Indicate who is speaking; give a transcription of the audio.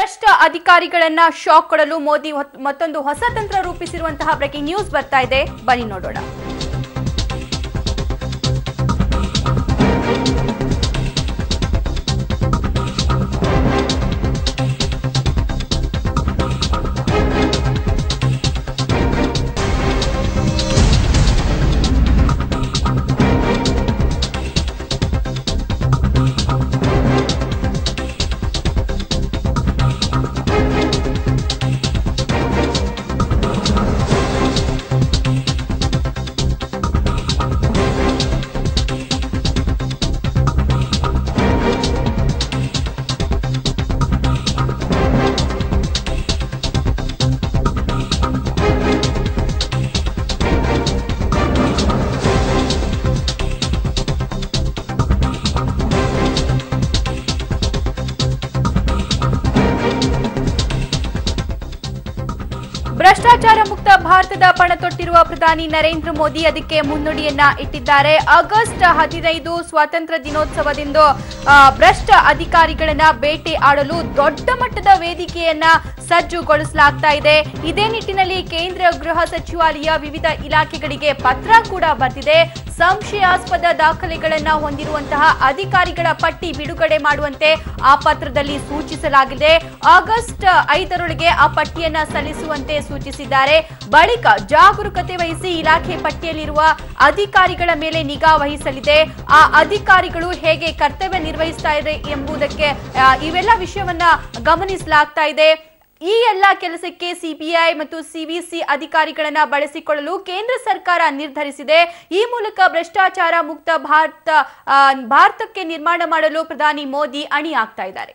Speaker 1: ಭ್ರಷ್ಟ ಅಧಿಕಾರಿಗಳನ್ನ ಶಾಕ್ ಕೊಡಲು ಮೋದಿ ಮತ್ತೊಂದು ಹೊಸ ತಂತ್ರ ರೂಪಿಸಿರುವಂತಹ ಬ್ರೇಕಿಂಗ್ ನ್ಯೂಸ್ ಬರ್ತಾ ಇದೆ, ಬನ್ನಿ ನೋಡೋಣ. ಭ್ರಷ್ಟಾಚಾರ ಮುಕ್ತ ಭಾರತದ ಪಣ ತೊಟ್ಟಿರುವ ಪ್ರಧಾನಿ ನರೇಂದ್ರ ಮೋದಿ ಅದಕ್ಕೆ ಮುನ್ನುಡಿಯನ್ನ ಇಟ್ಟಿದ್ದಾರೆ. ಆಗಸ್ಟ್ 15 ಸ್ವಾತಂತ್ರ್ಯ ದಿನೋತ್ಸವದಂದು ಭ್ರಷ್ಟ ಅಧಿಕಾರಿಗಳನ್ನ ಬೇಟೆ ಆಡಲು ದೊಡ್ಡ ಮಟ್ಟದ ವೇದಿಕೆಯನ್ನ ಸಜ್ಜುಗೊಳಿಸಲಾಗ್ತಾ ಇದೆ. ಇದೇ ನಿಟ್ಟಿನಲ್ಲಿ ಕೇಂದ್ರ ಗೃಹ ಸಚಿವಾಲಯ ವಿವಿಧ ಇಲಾಖೆಗಳಿಗೆ ಪತ್ರ ಕೂಡ ಬರೆದಿದೆ. ಸಂಶಯಾಸ್ಪದ ದಾಖಲೆಗಳನ್ನ ಹೊಂದಿರುವಂತಹ ಅಧಿಕಾರಿಗಳ ಪಟ್ಟಿ ಬಿಡುಗಡೆ ಮಾಡುವಂತೆ ಆ ಪತ್ರದಲ್ಲಿ ಸೂಚಿಸಲಾಗಿದೆ. ಆಗಸ್ಟ್ 5ರೊಳಗೆ ಆ ಪಟ್ಟಿಯನ್ನ ಸಲ್ಲಿಸುವಂತೆ ಸೂಚಿಸಿದ್ದಾರೆ. ಬಳಿಕ ಜಾಗರೂಕತೆ ವಹಿಸಿ ಇಲಾಖೆ ಪಟ್ಟಿಯಲ್ಲಿರುವ ಅಧಿಕಾರಿಗಳ ಮೇಲೆ ನಿಗಾ ವಹಿಸಲಿದೆ. ಆ ಅಧಿಕಾರಿಗಳು ಹೇಗೆ ಕರ್ತವ್ಯ ನಿರ್ವಹಿಸ್ತಾ ಇದೆ ಎಂಬುದಕ್ಕೆ ಇವೆಲ್ಲ ವಿಷಯವನ್ನ ಗಮನಿಸಲಾಗ್ತಾ ಇದೆ. ಈ ಎಲ್ಲ ಕೆಲಸಕ್ಕೆ ಸಿಬಿಐ ಮತ್ತು ಸಿವಿಸಿ ಅಧಿಕಾರಿಗಳನ್ನ ಬಳಸಿಕೊಳ್ಳಲು ಕೇಂದ್ರ ಸರ್ಕಾರ ನಿರ್ಧರಿಸಿದೆ. ಈ ಮೂಲಕ ಭ್ರಷ್ಟಾಚಾರ ಮುಕ್ತ ಭಾರತಕ್ಕೆ ನಿರ್ಮಾಣ ಮಾಡಲು ಪ್ರಧಾನಿ ಮೋದಿ ಅಣಿ ಆಗ್ತಾ ಇದ್ದಾರೆ.